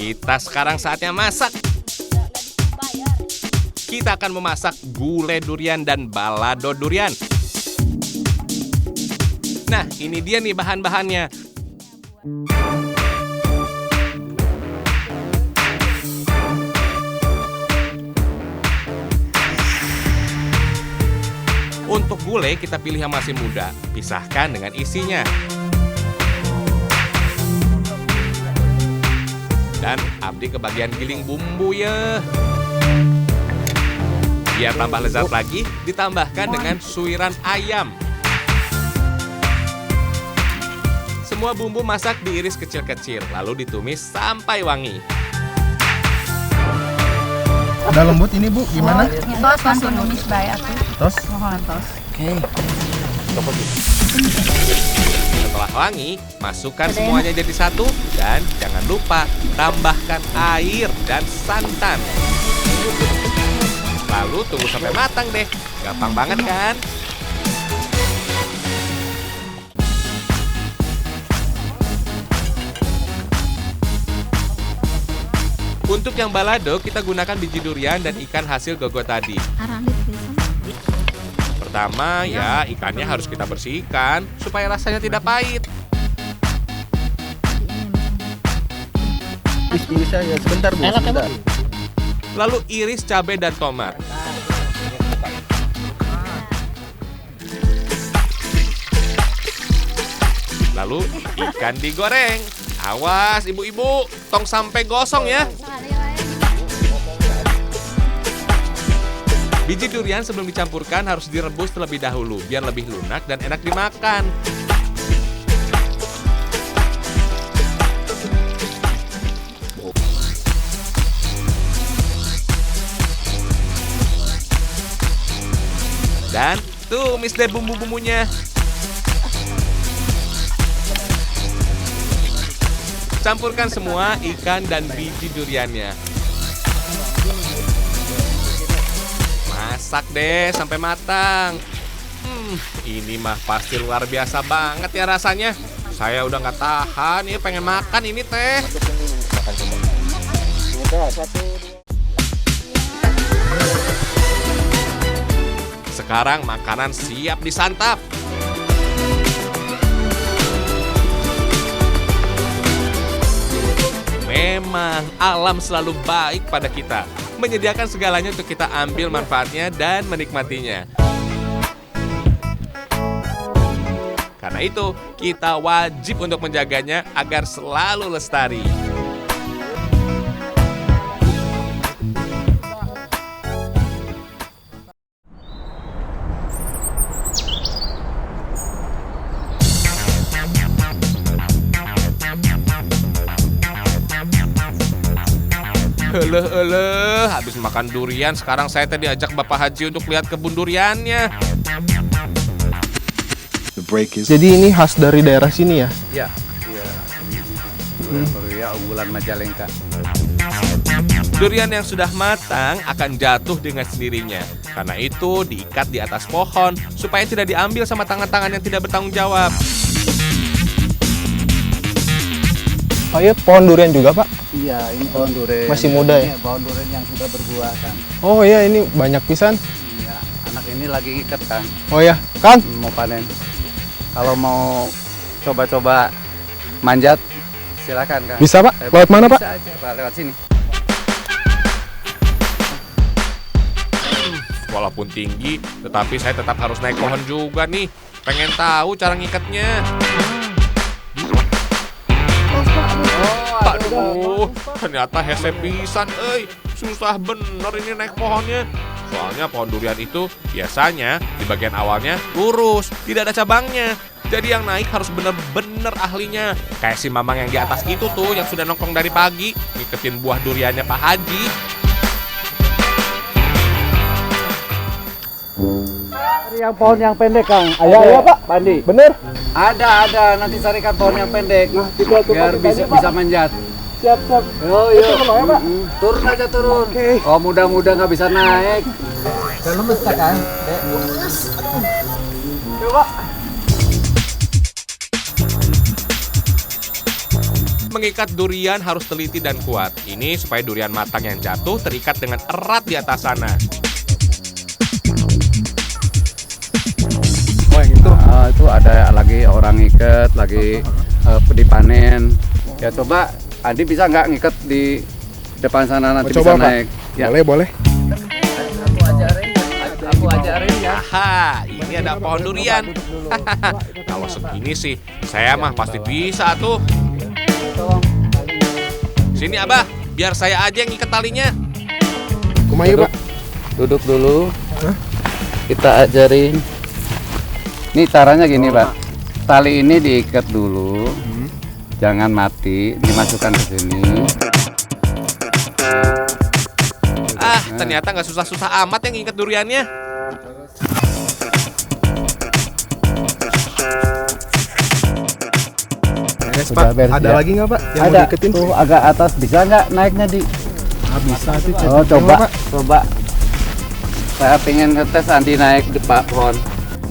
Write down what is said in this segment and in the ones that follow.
Kita sekarang saatnya masak. Kita akan memasak gulai durian dan balado durian. Nah, ini dia nih bahan-bahannya. Untuk gulai kita pilih yang masih muda, pisahkan dengan isinya. Dan abdi ke bagian giling bumbu ya. Biar tambah lezat lagi, ditambahkan dengan suiran ayam. Semua bumbu masak diiris kecil-kecil, lalu ditumis sampai wangi. Udah lembut ini Bu, gimana? Tos langsung numis bae atuh. Tos? Mohon tos. Oke. Setelah wangi, masukkan semuanya jadi satu dan jangan lupa tambahkan air dan santan. Lalu tunggu sampai matang deh. Gampang banget kan? Untuk yang balado, kita gunakan biji durian dan ikan hasil gogo tadi. Pertama, ya ikannya harus kita bersihkan supaya rasanya tidak pahit. Bisa ya, sebentar Bu, sebentar. Lalu iris cabai dan tomat. Lalu ikan digoreng. Awas ibu-ibu, tong sampai gosong ya. Biji durian sebelum dicampurkan harus direbus terlebih dahulu biar lebih lunak dan enak dimakan. Dan tumis deh bumbu-bumbunya. Campurkan semua ikan dan biji duriannya. Masak deh sampai matang. Ini mah pasti luar biasa banget ya rasanya. Saya udah nggak tahan ya, pengen makan ini teh. Sekarang makanan siap disantap. Memang alam selalu baik pada kita, menyediakan segalanya untuk kita ambil manfaatnya dan menikmatinya. Karena itu, kita wajib untuk menjaganya agar selalu lestari. Habis makan durian, sekarang saya tadi ajak Bapak Haji untuk lihat kebun duriannya. Jadi ini khas dari daerah sini ya? Iya. Ya, unggulan Majalengka. Durian yang sudah matang akan jatuh dengan sendirinya. Karena itu diikat di atas pohon supaya tidak diambil sama tangan-tangan yang tidak bertanggung jawab. Oh iya, pohon durian juga Pak? Iya, ini pohon durian. Masih muda ya? Pohon durian yang sudah berbuah kan. Oh iya, ini banyak pisan. Iya, anak ini lagi ngikat kan. Oh iya, Kang? Mau panen. Kalau mau coba-coba manjat, silakan kan. Bisa Pak? Lewat mana Pak? Bisa aja Pak, lewat sini. Walaupun tinggi, tetapi saya tetap harus naik pohon juga nih. Pengen tahu cara ngikatnya. Aduh, ternyata hese pisan, susah bener ini naik pohonnya. Soalnya pohon durian itu biasanya di bagian awalnya lurus, tidak ada cabangnya. Jadi yang naik harus bener-bener ahlinya. Kayak si Mamang yang di atas itu tuh, yang sudah nongkrong dari pagi, ngiketin buah duriannya Pak Haji. Yang pohon yang pendek Kang. Iya Pak. Pandi. Bener? Ada. Nanti carikan pohon yang pendek. Biar bisa manjat. Siap. Yo. Turun aja turun. Oke. Oh mudah-mudah nggak bisa naik. Udah lemes kan? Coba. Mengikat durian harus teliti dan kuat. Ini supaya durian matang yang jatuh terikat dengan erat di atas sana. Oh yang itu. Itu ada lagi orang ngikat, lagi dipanen. Ya coba Andi bisa nggak ngikat di depan sana nanti Coba, bisa Pak. naik. Ya. Boleh. Aku ajarin ya. Aha, ini ada pohon durian. Kalau segini sih, saya mah pasti bisa tuh. Sini Abah, biar saya aja yang ikat talinya. Kumaha ieu, Pak? Duduk dulu. Kita ajarin. Ini caranya gini, Pak. Tali ini diikat dulu. Jangan mati, dimasukkan ke sini. Ternyata nggak susah-susah amat yang ikat duriannya. Beres, Udah Pak. beres, Ada ya. lagi nggak, Pak? Yang mau Ada diketin? tuh agak atas, bisa nggak naiknya di? Bisa tuh. Oh, coba. Saya pengen ngetes Andi naik di pohon.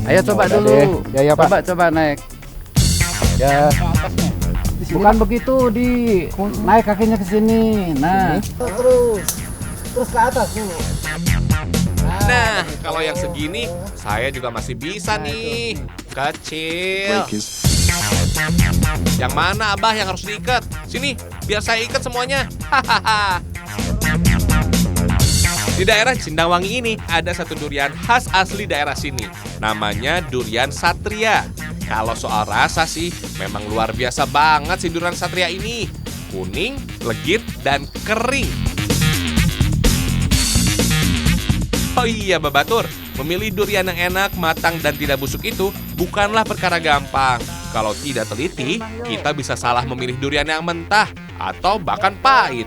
Ayo coba udah dulu. deh. Ya, Pak. Coba naik. Ya. Bukan begitu, naik kakinya ke sini. Nah. Terus ke atas dulu. Nah, kalau yang segini, saya juga masih bisa nih. Kecil. Yang mana Abah yang harus diikat? Sini, biar saya ikat semuanya. Hahaha. Di daerah Cindangwangi ini ada satu durian khas asli daerah sini. Namanya durian Satria. Kalau soal rasa sih, memang luar biasa banget si durian Satria ini. Kuning, legit, dan kering. Oh iya Babatur, memilih durian yang enak, matang, dan tidak busuk itu bukanlah perkara gampang. Kalau tidak teliti, kita bisa salah memilih durian yang mentah atau bahkan pahit.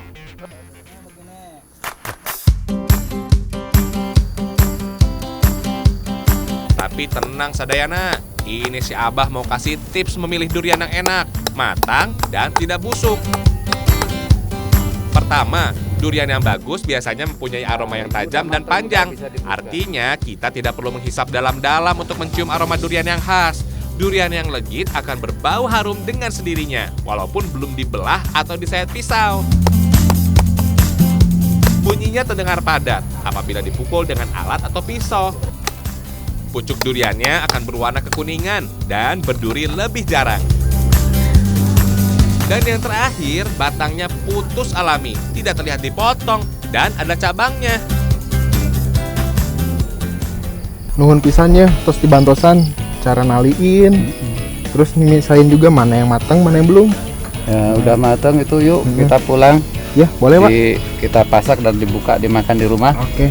Tapi tenang Sadayana, ini si Abah mau kasih tips memilih durian yang enak, matang, dan tidak busuk. Pertama, durian yang bagus biasanya mempunyai aroma yang tajam dan panjang. Artinya, kita tidak perlu menghisap dalam-dalam untuk mencium aroma durian yang khas. Durian yang legit akan berbau harum dengan sendirinya, walaupun belum dibelah atau disayat pisau. Bunyinya terdengar padat apabila dipukul dengan alat atau pisau. Pucuk duriannya akan berwarna kekuningan dan berduri lebih jarang. Dan yang terakhir, batangnya putus alami, tidak terlihat dipotong, dan ada cabangnya. Nuhun pisannya, terus dibantosan cara naliin, terus misahin juga mana yang matang, mana yang belum. Ya, udah matang itu yuk kita pulang. Ya, boleh, Pak. Kita pasak dan dibuka dimakan di rumah. Oke.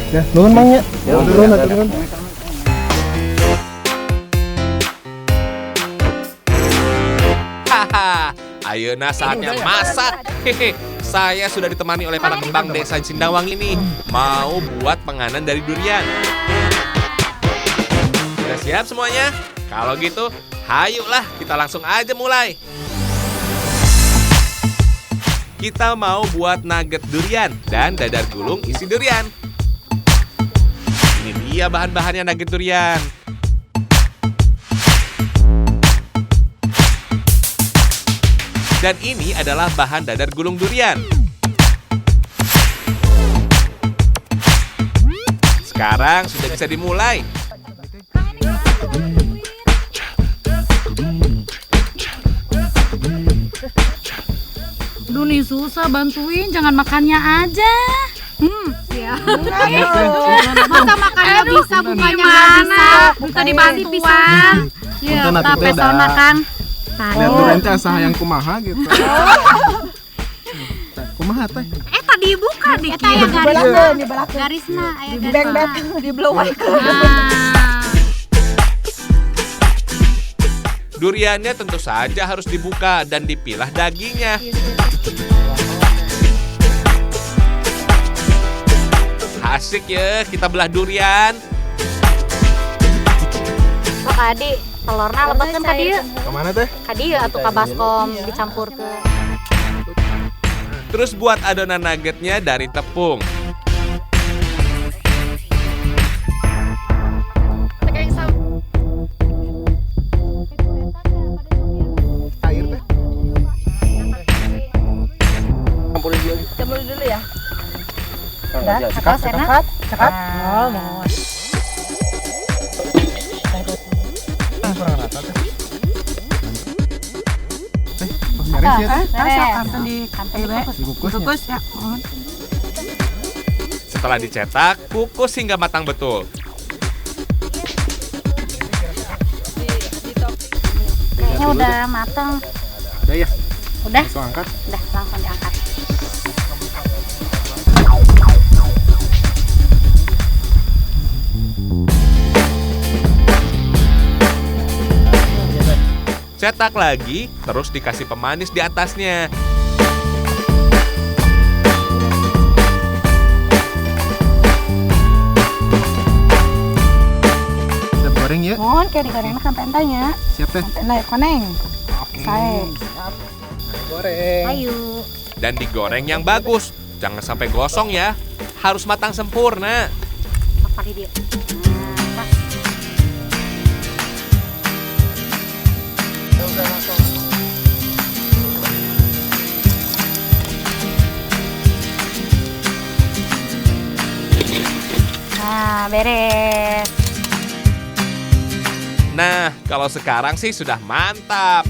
Ya, nuhun Mang ya. Nuhun. Haha, ayeuna saatnya masak. Hehe, saya sudah ditemani oleh para kembang desa Cindangwangi ini. Mau buat penganan dari durian. Sudah siap semuanya? Kalau gitu, hayuklah kita langsung aja mulai. Kita mau buat nugget durian dan dadar gulung isi durian. Ini dia bahan-bahannya nugget durian. Dan ini adalah bahan dadar gulung durian. Sekarang sudah bisa dimulai. Duh nih susah, bantuin, jangan makannya aja. Ya. Masa makannya bisa, bukannya nggak bisa. Bukan dibantu pisang. Ya, tapi soal makan. Lihat tuh nanti asa yang kumaha gitu. Kumaha teh? Tadi buka deh. Eta ya garisna, aya garisna. Di blowek. Duriannya tentu saja harus dibuka dan dipilah dagingnya. Asik ya, kita belah durian. Sok Adi, telurna lembetkeun ka dieu. Kemana teh? Ka dieu atuh ka baskom dicampurkeun. Terus buat adonan nuggetnya dari tepung. Air teh. Atas enak. Cekat. Kurang rata teh. Beres ya teh. Beres. Dikukus ya. Setelah dicetak, kukus hingga matang betul. Kayaknya udah matang. Udah ya, Udah, langsung angkat. udah langsung diangkat. Cetak lagi, terus dikasih pemanis di atasnya. Siap goreng ya. Mohon kayak digoreng sampai entahnya. Siap teh. Naik koneng. Oke. Saya. Goreng. Ayo. Dan digoreng yang bagus. Jangan sampai gosong ya. Harus matang sempurna. Apa di dia? Pas. Nah, beres. Nah, kalau sekarang sih sudah mantap.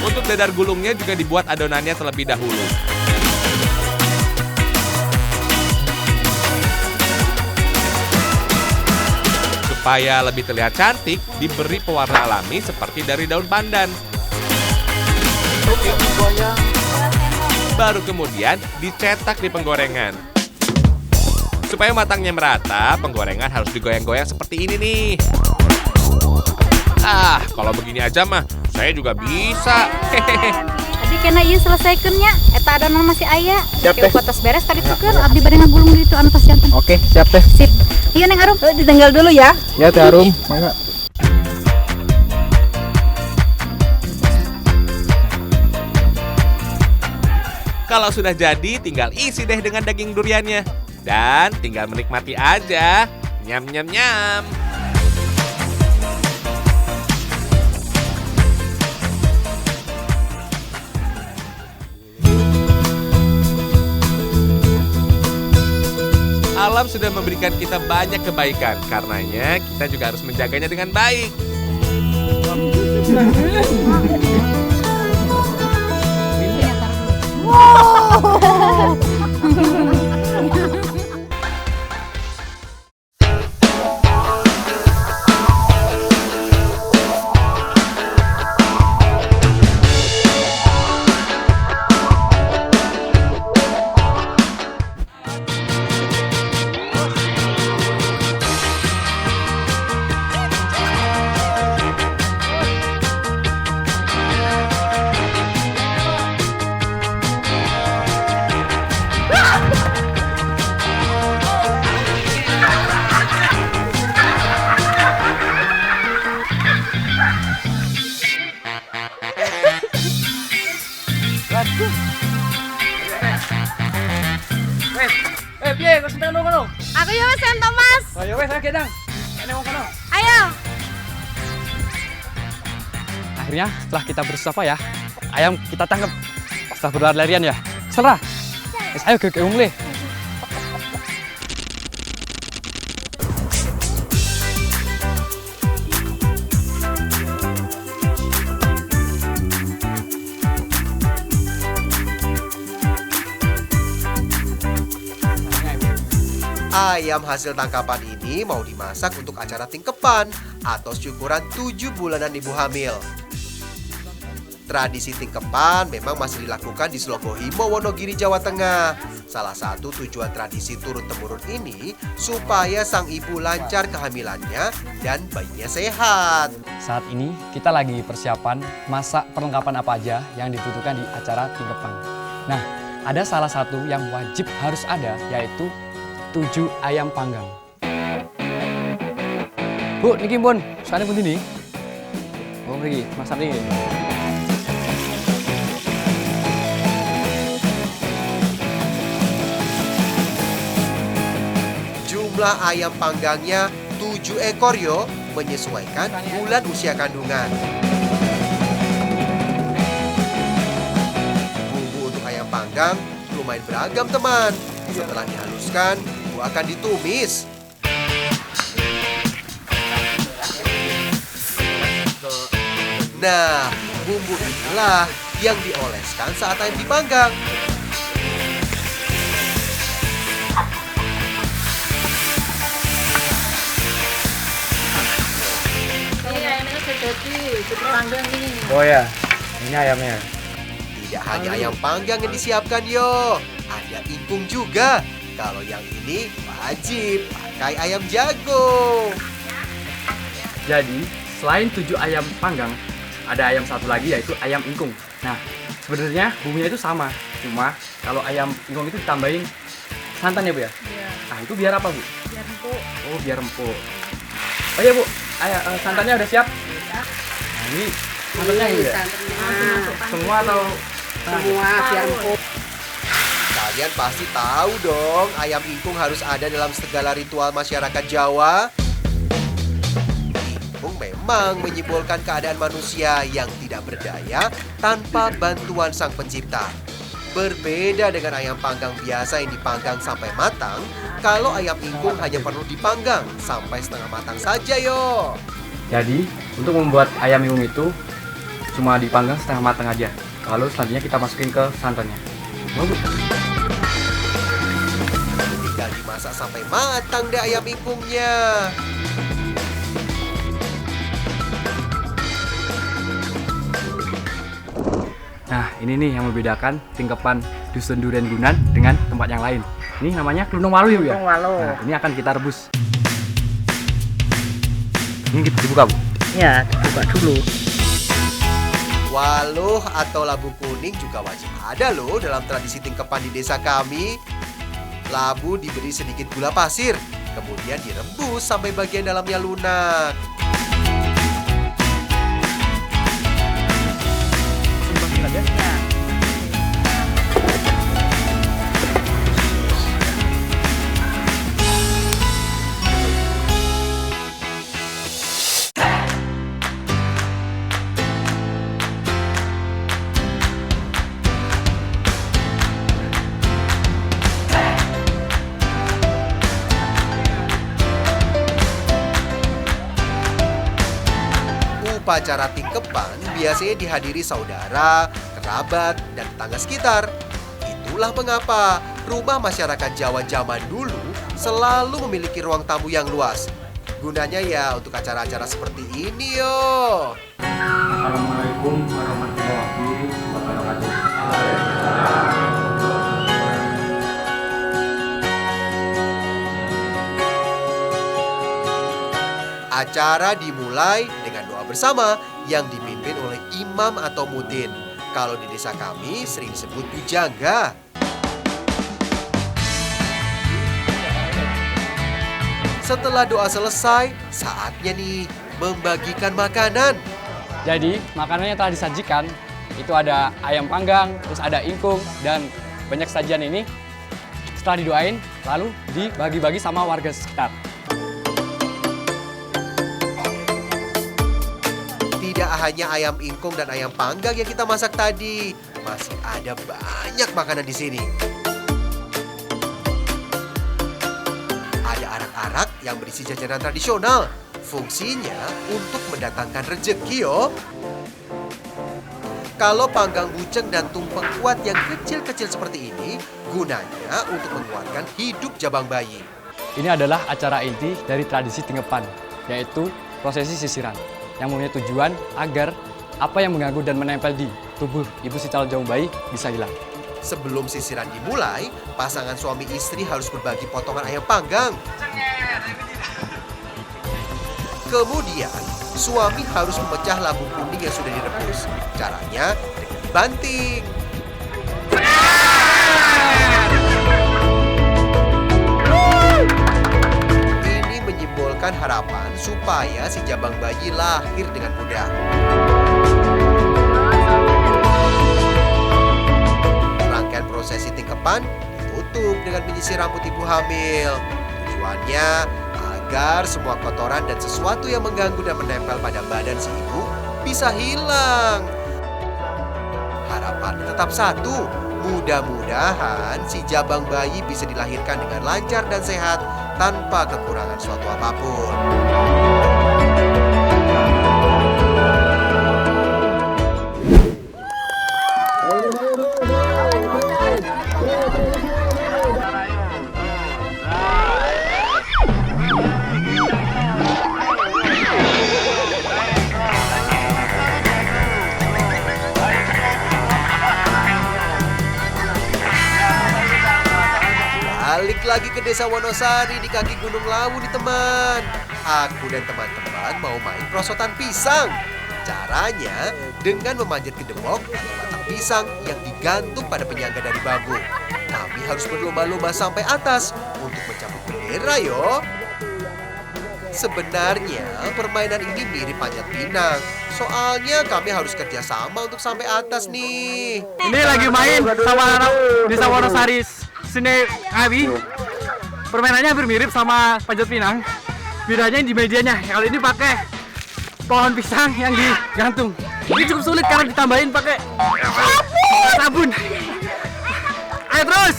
Untuk dadar gulungnya juga dibuat adonannya terlebih dahulu. Supaya lebih terlihat cantik, diberi pewarna alami seperti dari daun pandan. Baru kemudian dicetak di penggorengan. Supaya matangnya merata, penggorengan harus digoyang-goyang seperti ini nih. Ah, kalau begini aja mah, saya juga bisa. Hehehe. Tadi kena ieu selesaikeunnya. Eta adonan masih aya. Siap, Oke, Teh. potos beres tadi tukeun abdi bade ngagulung di itu anu pas janten. Oke, siap teh. Sip. Ieu Neng Arum. Ditinggal dulu ya. Ya teh Arum, mangga. Kalau sudah jadi, tinggal isi deh dengan daging duriannya. Dan tinggal menikmati aja. Nyam nyam nyam. Alam sudah memberikan kita banyak kebaikan. Karenanya kita juga harus menjaganya dengan baik. Piye kok sentang kono? Aku ya wes ento Mas. Ayo wes akeh dang. Ene wong kono. Ayo. Akhirnya setelah kita bersusah payah, ayam kita tangkap. Setelah berlari-larian ya. Serah. Wes ayo ke umle. Ayam hasil tangkapan ini mau dimasak untuk acara tingkepan atau syukuran 7 bulanan ibu hamil. Tradisi tingkepan memang masih dilakukan di Slogohimo, Wonogiri, Jawa Tengah. Salah satu tujuan tradisi turun-temurun ini supaya sang ibu lancar kehamilannya dan bayinya sehat. Saat ini kita lagi persiapan masak perlengkapan apa aja yang dibutuhkan di acara tingkepan. Nah, ada salah satu yang wajib harus ada yaitu 7 ayam panggang. Bu, niki pun, soalnya pun ini. Oh, pergi, masak ini. Jumlah ayam panggangnya 7 7 ekor yo, menyesuaikan bulan usia kandungan. Bumbu untuk ayam panggang lumayan beragam teman. Setelah dihaluskan, bumbu akan ditumis. Nah, bumbu inilah yang dioleskan saat ayam dipanggang. Oh ya, ini ayamnya. Tidak hanya ayam panggang yang disiapkan yo, ada ingkung juga. Kalau yang ini wajib pakai ayam jago. Jadi, selain 7 ayam panggang, ada ayam satu lagi yaitu ayam ingkung. Nah, sebenarnya bumbunya itu sama. Cuma kalau ayam ingkung itu ditambahin santan ya, Bu ya? Iya. Nah, itu biar apa, Bu? Biar empuk. Oh, biar empuk. Oh iya, Bu. Santannya udah siap? Nah, ini santannya ya? Semua atau Semua biar empuk. Kalian pasti tahu dong, ayam ingkung harus ada dalam segala ritual masyarakat Jawa. Ingkung memang menyimbolkan keadaan manusia yang tidak berdaya tanpa bantuan Sang Pencipta. Berbeda dengan ayam panggang biasa yang dipanggang sampai matang, kalau ayam ingkung hanya perlu dipanggang sampai setengah matang saja yo. Jadi, untuk membuat ayam ingkung itu cuma dipanggang setengah matang aja. Lalu selanjutnya kita masukin ke santannya. Oh, Bu. Tinggal dimasak sampai matang deh ayam ingkungnya. Nah, ini nih yang membedakan tingkepan Dusun Duren Gunan dengan tempat yang lain. Ini namanya Klunung Walu ya, Bu ya? Nah, ini akan kita rebus. Ini kita dibuka, Bu. Ya, dibuka dulu. Waluh atau labu kuning juga wajib ada loh dalam tradisi tingkepan di desa kami. Labu diberi sedikit gula pasir, kemudian direbus sampai bagian dalamnya lunak. Upacara tingkepan biasanya dihadiri saudara, kerabat, dan tetangga sekitar. Itulah mengapa rumah masyarakat Jawa zaman dulu selalu memiliki ruang tamu yang luas. Gunanya ya untuk acara-acara seperti ini yo. Assalamualaikum warahmatullahi wabarakatuh. Acara dimulai dengan doa bersama yang dipimpin oleh imam atau mudin. Kalau di desa kami sering disebut pujangga. Setelah doa selesai, saatnya nih membagikan makanan. Jadi, makanan yang telah disajikan itu ada ayam panggang, terus ada ingkung, dan banyak sajian ini setelah didoain lalu dibagi-bagi sama warga sekitar. Tidak hanya ayam ingkung dan ayam panggang yang kita masak tadi, masih ada banyak makanan di sini. Ada arak-arak yang berisi jajanan tradisional. Fungsinya untuk mendatangkan rezeki yo. Kalau panggang buceng dan tumpeng kuat yang kecil-kecil seperti ini, gunanya untuk menguatkan hidup jabang bayi. Ini adalah acara inti dari tradisi tingkepan, yaitu prosesi sisiran, yang mempunyai tujuan agar apa yang mengganggu dan menempel di tubuh ibu si calon jabang bayi bisa hilang. Sebelum sisiran dimulai, pasangan suami istri harus berbagi potongan ayam panggang. Kemudian, suami harus memecah labu kuning yang sudah direbus. Caranya dengan dibanting. Ini menyimbolkan harapan supaya si jabang bayi lahir dengan mudah. Rangkaian prosesi tingkepan ditutup dengan menyisir rambut ibu hamil. Tujuannya agar semua kotoran dan sesuatu yang mengganggu dan menempel pada badan si ibu bisa hilang. Harapan tetap satu, mudah-mudahan si jabang bayi bisa dilahirkan dengan lancar dan sehat tanpa kekurangan suatu apapun. Balik lagi ke desa Wonosari di kaki Gunung Lawu nih teman. Aku dan teman-teman mau main perosotan pisang. Caranya dengan memanjat ke demok atau batang pisang yang digantung pada penyangga dari bambu. Kami harus berlomba-lomba sampai atas untuk mencabut bendera yo. Sebenarnya permainan ini mirip panjat pinang. Soalnya kami harus kerja sama untuk sampai atas nih. Ini lagi main sama anak desa Wonosari sini Abi. Permainannya hampir mirip sama panjat pinang. Bedanya di medianya. Kalau ini pakai pohon pisang yang digantung. Ini cukup sulit karena ditambahin pakai sabun. Ayo terus.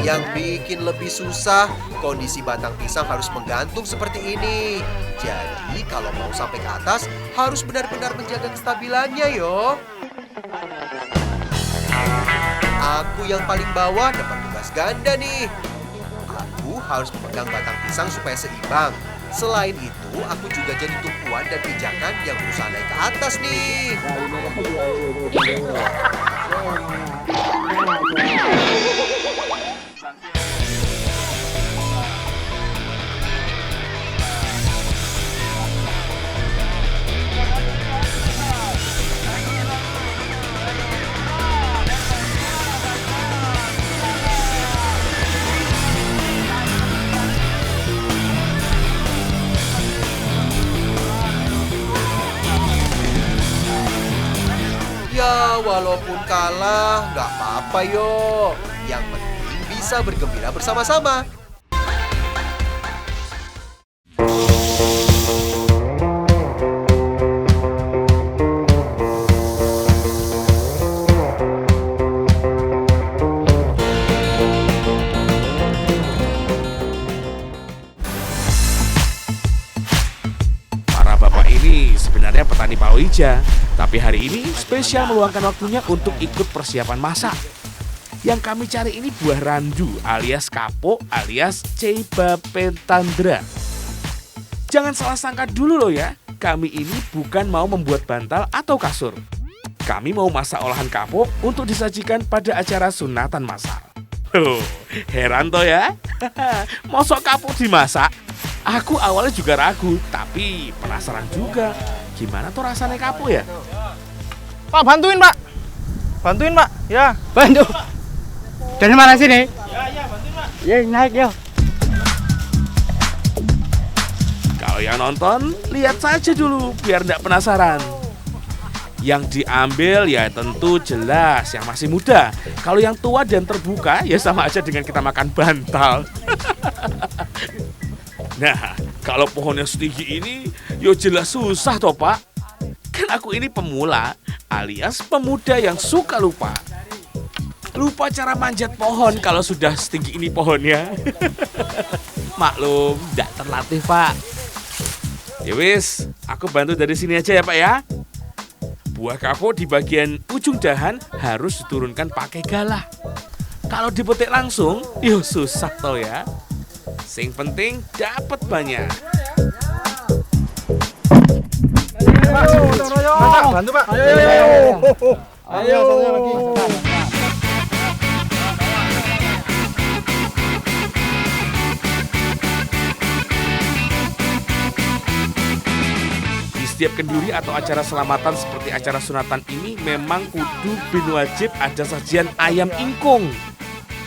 Yang bikin lebih susah, kondisi batang pisang harus menggantung seperti ini. Jadi kalau mau sampai ke atas, harus benar-benar menjaga kestabilannya yo. Aku yang paling bawah dapat tugas ganda nih. Aku harus memegang batang pisang supaya seimbang. Selain itu, aku juga jadi tumpuan dan pijakan yang berusaha naik ke atas nih. Ya, walaupun kalah, nggak apa-apa yo. Yang penting bisa bergembira bersama-sama. Para bapak ini sebenarnya petani palawija, tapi hari ini spesial meluangkan waktunya untuk ikut persiapan masak. Yang kami cari ini buah randu alias kapok alias Ceibapentandra. Jangan salah sangka dulu loh ya, kami ini bukan mau membuat bantal atau kasur. Kami mau masak olahan kapok untuk disajikan pada acara sunatan masal. Heran toh ya? Mosok kapok dimasak? Aku awalnya juga ragu, tapi penasaran juga. Gimana tuh rasanya kapok ya? Pak, bantuin Pak. Bantuin Pak. Ya, bantu. Dari mana sini? Ya, bantuin Pak. Ya, naik ya. Kalau yang nonton, lihat saja dulu biar tidak penasaran. Yang diambil ya tentu jelas yang masih muda. Kalau yang tua dan terbuka ya sama aja dengan kita makan bantal. Nah, kalau pohonnya setinggi ini, yo jelas susah toh Pak. Kan aku ini pemula, alias pemuda yang suka lupa. Lupa cara manjat pohon kalau sudah setinggi ini pohonnya. Maklum, tidak terlatih Pak. Ya wis, aku bantu dari sini aja ya Pak ya. Buah kapok di bagian ujung dahan harus diturunkan pakai galah. Kalau dipetik langsung, yo susah toh ya. Sing penting dapat banyak. Pak, bantu Pak. Ayo. setiap kenduri atau acara selamatan seperti acara sunatan ini memang kudu bin wajib ada sajian ayam ingkung.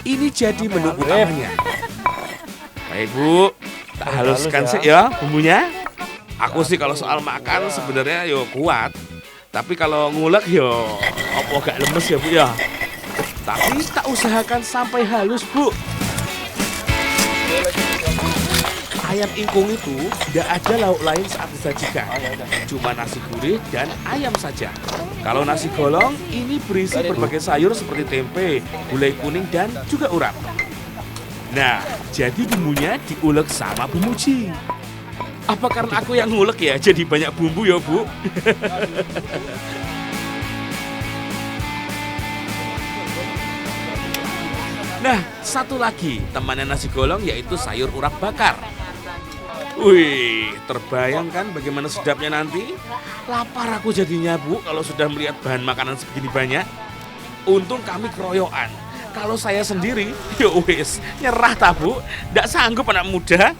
Ini jadi menu utamanya. Baik Bu, tak haluskan sih ya bumbunya. Aku sih kalau soal makan sebenarnya yo kuat. Tapi kalau ngulek yo apa gak lemes ya Bu ya. Tapi tak usahakan sampai halus Bu. Ayam ingkung itu tidak ada lauk lain saat disajikan. Cuma nasi gurih dan ayam saja. Kalau nasi golong ini berisi berbagai sayur seperti tempe, gulai kuning dan juga urap. Nah, jadi bumbunya diulek sama Bu Muji. Apa karena aku yang ngulek ya jadi banyak bumbu ya Bu? Nah, satu lagi temannya nasi golong yaitu sayur urap bakar. Wih, terbayangkan bagaimana sedapnya nanti? Lapar aku jadinya Bu kalau sudah melihat bahan makanan segini banyak. Untung kami keroyokan. Kalau saya sendiri, ya wis, nyerah ta Bu? Nggak sanggup anak muda.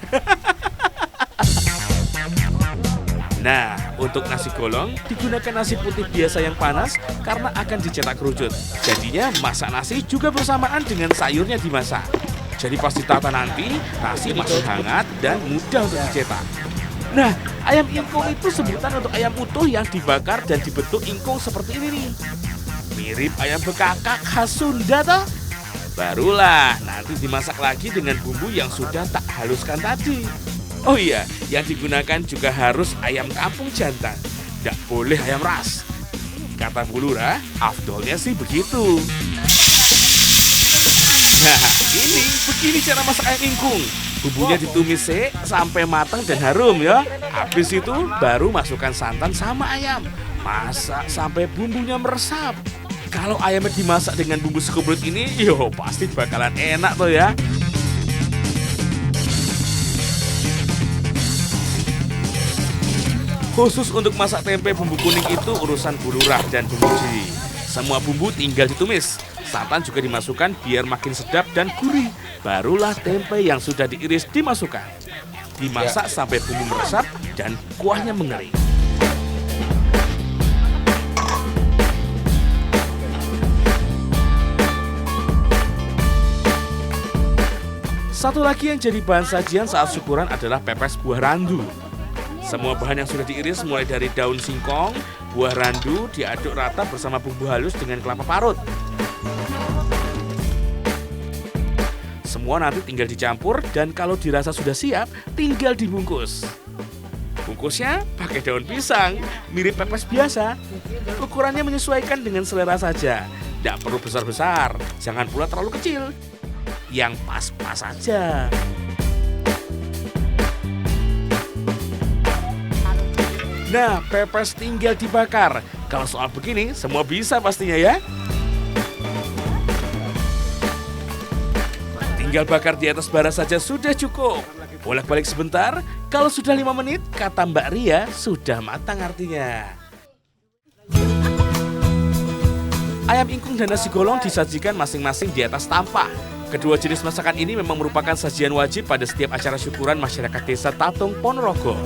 Nah, untuk nasi golong digunakan nasi putih biasa yang panas karena akan dicetak kerucut. Jadinya masak nasi juga bersamaan dengan sayurnya dimasak. Jadi pas ditata nanti, nasi masih hangat dan mudah untuk dicetak. Nah, ayam ingkung itu sebutan untuk ayam utuh yang dibakar dan dibentuk ingkung seperti ini nih. Mirip ayam bekakak khas Sunda toh? Barulah nanti dimasak lagi dengan bumbu yang sudah tak haluskan tadi. Oh iya, yang digunakan juga harus ayam kampung jantan. Tidak boleh ayam ras. Kata Bu Lurah, afdolnya sih begitu. Nah, begini cara masak ayam ingkung. Bumbunya ditumis sampai matang dan harum ya. Habis itu baru masukkan santan sama ayam. Masak sampai bumbunya meresap. Kalau ayamnya dimasak dengan bumbu sekublut ini, yo pasti bakalan enak tuh ya. Khusus untuk masak tempe bumbu kuning itu urusan Bu Lurah dan Bu Muji. Semua bumbu tinggal ditumis. Santan juga dimasukkan biar makin sedap dan gurih. Barulah tempe yang sudah diiris dimasukkan. Dimasak sampai bumbu meresap dan kuahnya mengering. Satu lagi yang jadi bahan sajian saat syukuran adalah pepes buah randu. Semua bahan yang sudah diiris mulai dari daun singkong, buah randu diaduk rata bersama bumbu halus dengan kelapa parut. Semua nanti tinggal dicampur dan kalau dirasa sudah siap, tinggal dibungkus. Bungkusnya pakai daun pisang, mirip pepes biasa. Ukurannya menyesuaikan dengan selera saja. Tidak perlu besar-besar, jangan pula terlalu kecil. Yang pas-pas saja. Nah, pepes tinggal dibakar. Kalau soal begini, semua bisa pastinya ya. Tinggal bakar di atas bara saja sudah cukup. Bolak-balik sebentar, kalau sudah 5 menit, kata Mbak Ria, sudah matang artinya. Ayam ingkung dan nasi golong disajikan masing-masing di atas tampah. Kedua jenis masakan ini memang merupakan sajian wajib pada setiap acara syukuran masyarakat desa Tatung, Ponorogo.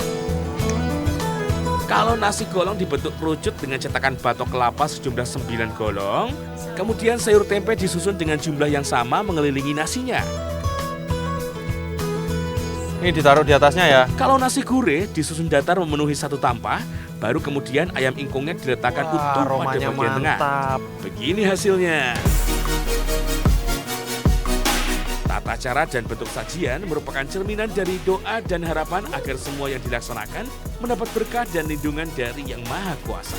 Kalau nasi golong dibentuk kerucut dengan cetakan batok kelapa sejumlah 9 golong, kemudian sayur tempe disusun dengan jumlah yang sama mengelilingi nasinya. Ini ditaruh di atasnya ya. Kalau nasi gurih disusun datar memenuhi satu tampah, baru kemudian ayam ingkungnya diletakkan utuh pada bagian tengah. Begini hasilnya. Tata cara dan bentuk sajian merupakan cerminan dari doa dan harapan agar semua yang dilaksanakan mendapat berkah dan lindungan dari Yang Maha Kuasa.